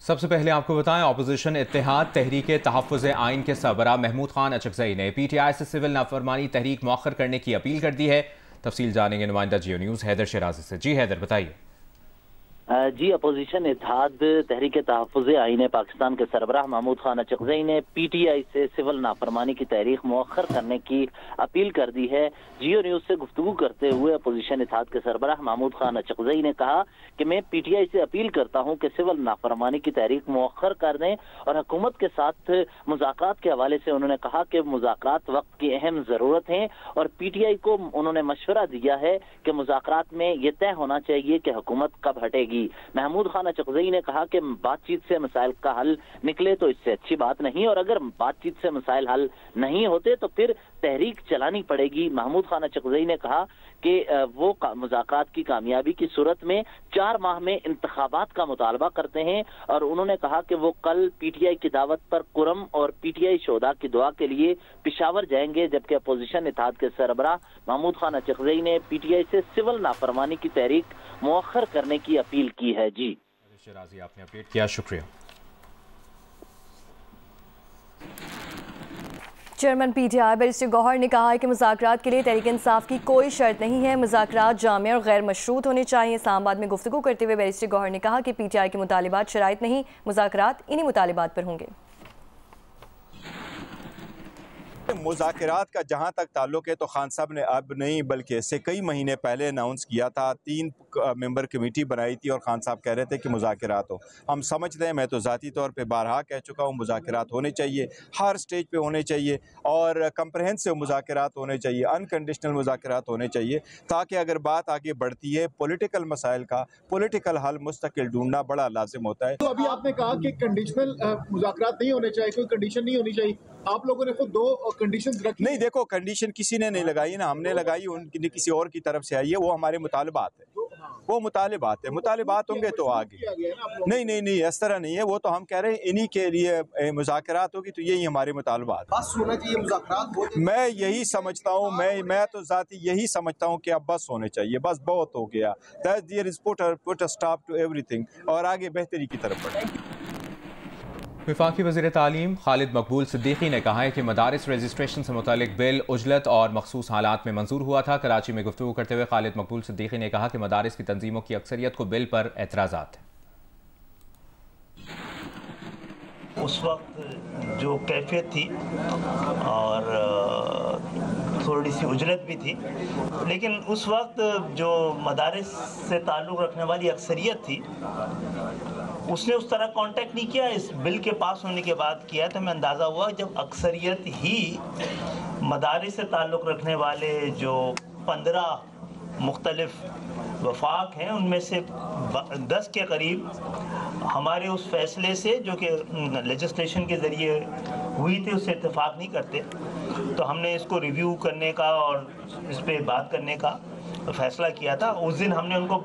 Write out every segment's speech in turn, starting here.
सबसे पहले आपको बताएं, अपोजिशन इत्तेहाद तहरीक तहफ़्फ़ुज़ आइन के सरबराह महमूद खान अचकज़ई ने PTI से सिविल नाफरमानी तहरीक मौखर करने की अपील कर दी है। तफसील जानेंगे नुमाइंदा जियो न्यूज़ हैदर शराजी से। जी हैदर, बताइए। जी, अपोजिशन इत्तेहाद तहरीक तहफ़्फ़ुज़ आइन पाकिस्तान के सरबराह महमूद खान अचकज़ई ने PTI से सिविल नाफरमानी की तहरीक मौखर करने की अपील कर दी है। जियो न्यूज़ से गुफ्तगू करते हुए अपोजिशन इत्तेहाद के सरबराह महमूद खान अचकज़ई ने कहा कि मैं PTI से अपील करता हूँ कि सिविल नाफरमानी की तहरीक मौखर कर दें, और हुकूमत के साथ मुज़ाकरात के हवाले से उन्होंने कहा कि मुज़ाकरात वक्त की अहम ज़रूरत हैं, और PTI को उन्होंने मशवरा दिया है कि मुज़ाकरात में यह तय होना चाहिए कि हुकूमत कब हटेगी। महमूद खान अचकज़ई ने कहा कि बातचीत से मसाइल का हल निकले तो इससे अच्छी बात नहीं, और अगर बातचीत से मसाइल हल नहीं होते तो फिर तहरीक चलानी पड़ेगी। महमूद खान अचकज़ई ने कहा कि वो मुज़ाकरात की कामयाबी की सूरत में 4 माह में इंतखाबात का मुतालबा करते हैं, और उन्होंने कहा कि वो कल PTI की दावत पर कुरम और PTI शोधा की दुआ के लिए पिशावर जाएंगे। जबकि अपोजिशन इत्तेहाद के सरबराह महमूद खान अचकज़ई ने PTI से सिविल नाफरमानी की तहरीक मौखर करने की अपील की है। जी शराजी, आपने अपडेट किया, शुक्रिया। चेयरमैन PTI बैरिस्टर गौहर ने कहा है कि मुज़ाकरात के लिए तहरीक इंसाफ की कोई शर्त नहीं है, मुज़ाकरात जामे और गैर मशरूत होने चाहिए। इस्लामाबाद में गुफ्तगू करते हुए बैरिस्टर गौहर ने कहा कि PTI के मुतालिबात शराइत नहीं, मुज़ाकरात इन्हीं मुतालिबात पर होंगे। मुज़ाकरात का जहाँ तक ताल्लुक है तो खान साहब ने अब नहीं बल्कि इससे कई महीने पहले अनाउंस किया था। 3 मेंबर कमेटी बनाई थी और खान साहब कह रहे थे कि मुज़ाकरात हो। हम समझते हैं, मैं तो ज़ाती तौर पे बारहा कह चुका हूँ, मुज़ाकरात होने चाहिए, हर स्टेज पे होने चाहिए, और कम्प्रहेंसिव मुज़ाकरात होने चाहिए, अनकंडीशनल मुज़ाकरात होने चाहिए, ताकि अगर बात आगे बढ़ती है पॉलिटिकल मसाइल का पॉलिटिकल हल मुस्तकिल ढूंढना बड़ा लाजिम होता है। तो अभी आपने कहा कि कंडीशनल मुज़ाकरात नहीं होने चाहिए, कोई कंडीशन नहीं होनी चाहिए। आप लोगों ने खुद 2 कंडीशंस रखी। नहीं, देखो, कंडीशन किसी ने नहीं लगाई ना, हमने लगाई, उनकी किसी और की तरफ से आई है। वो हमारे मुतालिबात है, वो मुतालिबात है, मुतालिबात होंगे तो आगे। नहीं नहीं नहीं, इस तरह नहीं है। वो तो हम कह रहे हैं इन्हीं के लिए मुज़ाकरात होगी, तो यही हमारे मुतालिबात। बस होना चाहिए मुज़ाकरात। मैं यही समझता हूँ, मैं तो ज़ाती यही समझता हूँ कि अब बस होने चाहिए, बस बहुत हो गया। That there is put a stop to everything, और आगे बेहतरी की तरफ बढ़े। वफाकी वज़ीर तालीम खालिद मकबूल सिद्दीकी ने कहा है कि मदारिस रजिस्ट्रेशन से मुतालिक बिल उजलत और मखसूस हालात में मंजूर हुआ था। कराची में गुफ्तगू करते हुए खालिद मकबूल सिद्दीकी ने कहा कि मदारिस की तंजीमों की अक्सरियत को बिल पर एतराज़ात है। उस वक्त जो कैफियत थी और थोड़ी सी उजरत भी थी, लेकिन उस वक्त जो मदारिस से ताल्लुक़ रखने वाली अक्सरियत थी उसने उस तरह कांटेक्ट नहीं किया। इस बिल के पास होने के बाद किया, तो हमें अंदाज़ा हुआ जब अक्सरियत ही मदारिस से ताल्लुक़ रखने वाले जो 15 मुख्तलिफ वफाक हैं उनमें से 10 के करीब हमारे उस फैसले से जो कि लेजिस्लेशन के ज़रिए हुई थी उससे इत्तेफाक नहीं करते। तो हमने इसको रिव्यू करने का और इस पर बात करने का फैसला किया था। उस दिन हमने उनको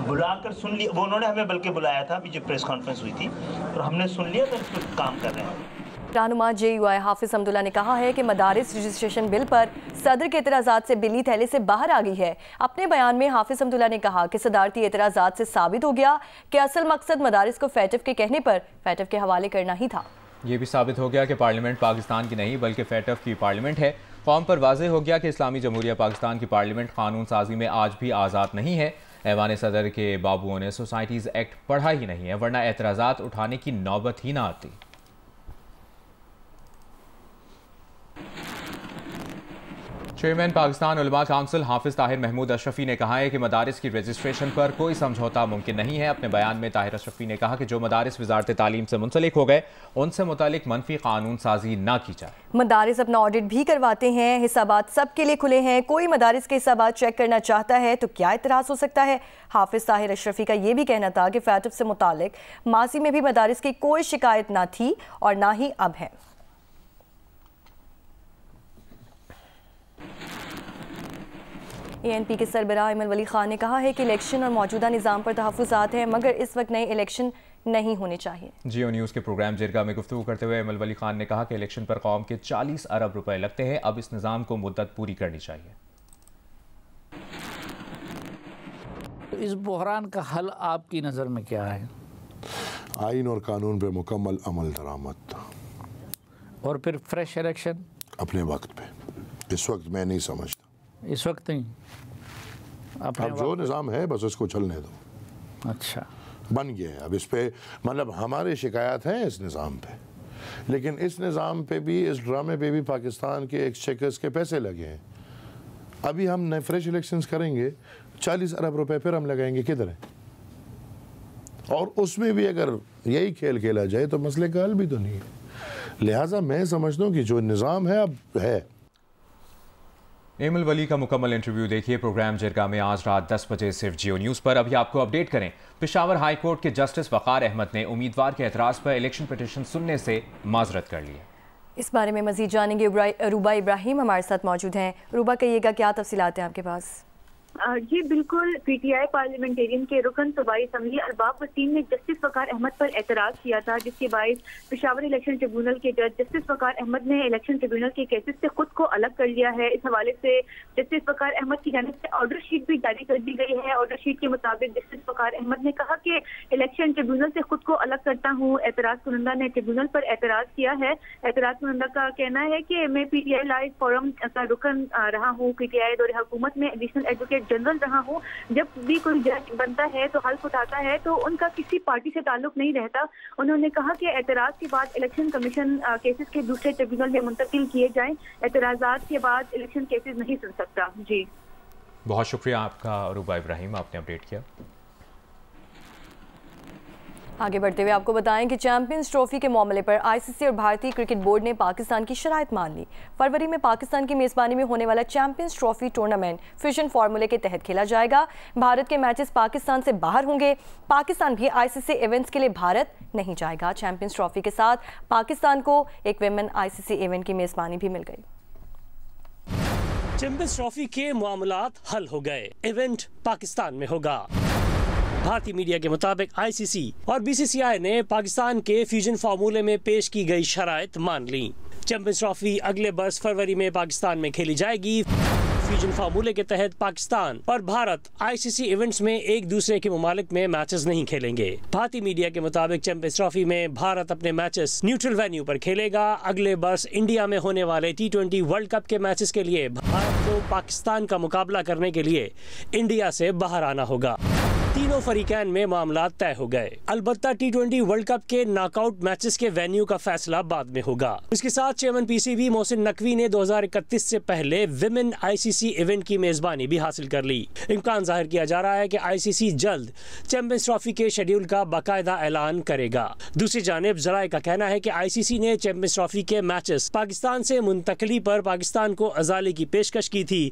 बुलाकर सुन लिया, वो उन्होंने हमें बल्कि बुलाया था, अभी जो प्रेस कॉन्फ्रेंस हुई थी, और हमने सुन लिया, तो इस पर काम कर रहे हैं। रहनुमा JUI हाफिज हमदुल्ला ने कहा है कि मदारिस रजिस्ट्रेशन बिल पर सदर के एतराज़ात से बिल्ली थैले से बाहर आ गई है। अपने बयान में हाफिज हमदुल्ला ने कहा कि सदारती एतराज़ात से साबित हो गया कि असल मकसद मदारिस को फैटफ के कहने पर फैटफ के हवाले करना ही था। ये भी साबित हो गया कि पार्लियामेंट पाकिस्तान की नहीं बल्कि फैटफ की पार्लियामेंट है। कौम पर वाज़ेह हो गया कि इस्लामी जमहूरिया पाकिस्तान की पार्लियामेंट कानून साजी में आज भी आज़ाद नहीं है। ऐवान सदर के बाबुओं ने सोसाइटीज़ एक्ट पढ़ा ही नहीं है, वरना एतराज़ात उठाने की नौबत ही ना आती। चेयरमैन पाकिस्तान उलमा काउंसिल हाफिज ताहिर महमूद अशरफी ने कहा है कि मदारिस की रजिस्ट्रेशन पर कोई समझौता मुमकिन नहीं है। अपने बयान में ताहिर अशरफी ने कहा कि जो मदारिस वजारत तालीम से मुंसलिक हो गए उनसे मुतालिक मनफी कानून साजी ना की जाए। मदारिस अपना ऑडिट भी करवाते हैं, हिसाबात सबके लिए खुले हैं। कोई मदारिस के हिसाबात चेक करना चाहता है तो क्या इतराज़ हो सकता है। हाफिज ताहिर अशरफी का यह भी कहना था कि फैटफ से मुतालिक माजी में भी मदारिस की कोई शिकायत ना थी और ना ही अब है। ANP के सरबराह इमल वली खान ने कहा है कि इलेक्शन और मौजूदा निज़ाम पर तहफ़्फ़ुज़ात हैं, मगर इस वक्त नए इलेक्शन नहीं होने चाहिए। जियो न्यूज़ के प्रोग्राम जिरगा में गुफ्तगू करते हुए इमल वली खान ने कहा कि इलेक्शन पर कौम के 40 अरब रुपए लगते हैं, अब इस निज़ाम को मुद्दत पूरी करनी चाहिए। इस बहरान का हल आपकी नज़र में क्या है? आइन और कानून पे मुकम्मल अमल दरामद। और फिर फ्रेश इलेक्शन अपने वक्त पे। इस वक्त मैं नहीं समझता, इस वक्त नहीं, अब जो निज़ाम है बस उसको चलने दो। अच्छा, बन गया है अब इस पे, मतलब हमारे शिकायत हैं इस निज़ाम पे, लेकिन इस निज़ाम पे भी, इस ड्रामे पे भी पाकिस्तान के एक्सचेकर्स के पैसे लगे हैं। अभी हम नए फ्रेश इलेक्शंस करेंगे, 40 अरब रुपए फिर हम लगाएंगे, किधर है? और उसमें भी अगर यही खेल खेला जाए तो मसले का हल भी तो नहीं है। लिहाजा मैं समझता हूँ कि जो निज़ाम है अब है। एमल वली का मुकम्मल इंटरव्यू देखिए प्रोग्राम जिरगा में आज रात 10 बजे सिर्फ जियो न्यूज़ पर। अभी आपको अपडेट करें, पेशावर हाई कोर्ट के जस्टिस वक़ार अहमद ने उम्मीदवार के एतराज़ पर इलेक्शन पिटीशन सुनने से माजरत कर ली है। इस बारे में मजीद जानेंगे, रूबा इब्राहिम हमारे साथ मौजूद हैं। रूबा, कहिएगा क्या तफसीलात हैं आपके पास? जी बिल्कुल, पीटीआई पार्लियामेंटेरियन के रुकन सूबाई असम्बली अरबाब वसीम ने जस्टिस वक़ार अहमद पर एतराज़ किया था, जिसके बायस पेशावर इलेक्शन ट्रिब्यूनल के जज जस्टिस वक़ार अहमद ने इलेक्शन ट्रिब्यूनल के केसेस से खुद को अलग कर लिया है। इस हवाले से जस्टिस वक़ार अहमद की जानिब से ऑर्डर शीट भी जारी कर दी गई है। ऑर्डर शीट के मुताबिक जस्टिस वक़ार अहमद ने कहा कि इलेक्शन ट्रिब्यूनल से खुद को अलग करता हूँ। एतराज़ कुनंदा ने ट्रिब्यूनल पर एतराज़ किया है। एतराज़ कुनंदा का कहना है कि मैं पीटीआई लाइव फोरम का रुकन रहा हूँ, पीटीआई दौरे हुकूमत में एडिशनल एडवोकेट जनरल रहा हूँ। जब भी कोई जज बनता है तो हल्फ उठाता है तो उनका किसी पार्टी से ताल्लुक नहीं रहता। उन्होंने कहा कि एतराज़ के बाद इलेक्शन कमीशन केसेस के दूसरे ट्रिब्यूनल में मुंतकिल किए जाएं, एतराज़ात के बाद इलेक्शन केसेस नहीं सुन सकता। जी बहुत शुक्रिया आपका रूबा इब्राहिम, आपने अपडेट किया। आगे बढ़ते हुए आपको बताएं कि चैंपियंस ट्रॉफी के मामले पर आईसीसी और भारतीय क्रिकेट बोर्ड ने पाकिस्तान की शराइत मान ली। फरवरी में पाकिस्तान की मेज़बानी में होने वाला चैंपियंस ट्रॉफी टूर्नामेंट फ्यूजन फार्मूले के तहत खेला जाएगा। भारत के मैचेस पाकिस्तान से बाहर होंगे। पाकिस्तान भी आईसीसी इवेंट्स के लिए भारत नहीं जाएगा। चैंपियंस ट्रॉफी के साथ पाकिस्तान को एक विमेन आईसीसी इवेंट की मेज़बानी भी मिल गई। चैंपियंस ट्रॉफी के मामलात हल हो गए, इवेंट पाकिस्तान में होगा। भारतीय मीडिया के मुताबिक आईसीसी और बीसीसीआई ने पाकिस्तान के फ्यूजन फार्मूले में पेश की गई शराइत मान ली। चैंपियंस ट्रॉफी अगले बरस फरवरी में पाकिस्तान में खेली जाएगी। फ्यूजन फार्मूले के तहत पाकिस्तान और भारत आईसीसी इवेंट्स में एक दूसरे के मुमालिक में मैचेस नहीं खेलेंगे। भारतीय मीडिया के मुताबिक चैंपियंस ट्रॉफी में भारत अपने मैचेस न्यूट्रल वेन्यू पर खेलेगा। अगले बरस इंडिया में होने वाले T20 वर्ल्ड कप के मैचेस के लिए भारत को पाकिस्तान का मुकाबला करने के लिए इंडिया से बाहर आना होगा। तीनों फरीकैन में मामला तय हो गए। अलबत्ता T20 वर्ल्ड कप के नॉकआउट मैचेस के वेन्यू का फैसला बाद में होगा। इसके साथ चेयरमैन पीसीबी मोहसिन नकवी ने 2031 से पहले विमेन आईसीसी इवेंट की मेजबानी भी हासिल कर ली। इम्कान जाहिर किया जा रहा है कि आईसीसी जल्द चैंपियंस ट्रॉफी के शेड्यूल का बाकायदा ऐलान करेगा। दूसरी जानिब जराये का कहना है कि आईसीसी ने चैंपियंस ट्रॉफी के मैचेस पाकिस्तान से मुंतकली पर पाकिस्तान को अजाले की पेशकश की थी,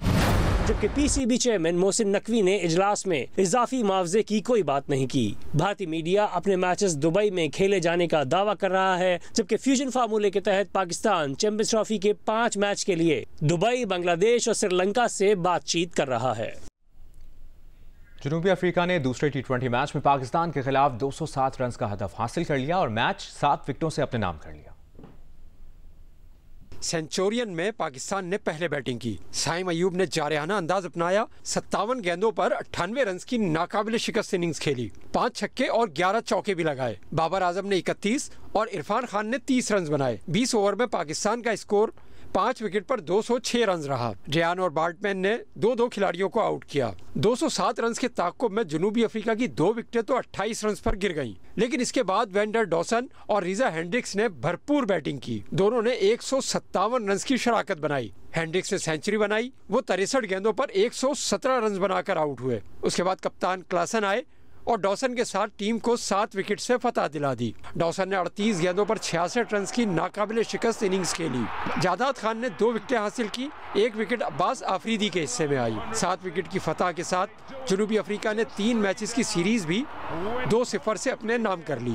जबकि पीसीबी चेयरमैन मोहसिन नकवी ने इजलास में इजाफी मुआवजे की कोई बात नहीं की। भारतीय मीडिया अपने मैचेस दुबई में खेले जाने का दावा कर रहा है, जबकि फ्यूजन फार्मूले के तहत पाकिस्तान चैंपियंस ट्रॉफी के 5 मैच के लिए दुबई, बांग्लादेश और श्रीलंका से बातचीत कर रहा है। जनूबी अफ्रीका ने दूसरे T20 मैच में पाकिस्तान के खिलाफ 207 रन का हदफ हासिल कर लिया और मैच 7 विकेटों से अपने नाम कर लिया। सेंचुरियन में पाकिस्तान ने पहले बैटिंग की। साइम अयूब ने जारहाना अंदाज अपनाया। 57 गेंदों पर 98 रन की नाकाबिले शिकस्त इनिंग्स खेली। 5 छक्के और 11 चौके भी लगाए। बाबर आजम ने 31 और इरफान खान ने 30 रन बनाए। 20 ओवर में पाकिस्तान का स्कोर 5 विकेट पर 206 रन रहा। रेयान और बार्टमैन ने 2-2 खिलाड़ियों को आउट किया। 207 रन के ताक़ुब में जनूबी अफ्रीका की 2 विकेटें तो 28 रन पर गिर गईं। लेकिन इसके बाद वेंडर डॉसन और रीजा हेंड्रिक्स ने भरपूर बैटिंग की। दोनों ने 157 रन की शराकत बनाई। हेंड्रिक्स ने सेंचुरी बनाई। वो 63 गेंदों पर 117 रन बनाकर आउट हुए। उसके बाद कप्तान क्लासन आए और डॉसन के साथ टीम को 7 विकेट से फतह दिला दी। डॉसन ने 38 गेंदों पर 66 रन की नाकाबिले शिकस्त इनिंग्स खेली। जादाद खान ने 2 विकेटें हासिल की। 1 विकेट अब्बास आफरीदी के हिस्से में आई। 7 विकेट की फतह के साथ जनूबी अफ्रीका ने 3 मैचेस की सीरीज भी 2-0 से अपने नाम कर ली।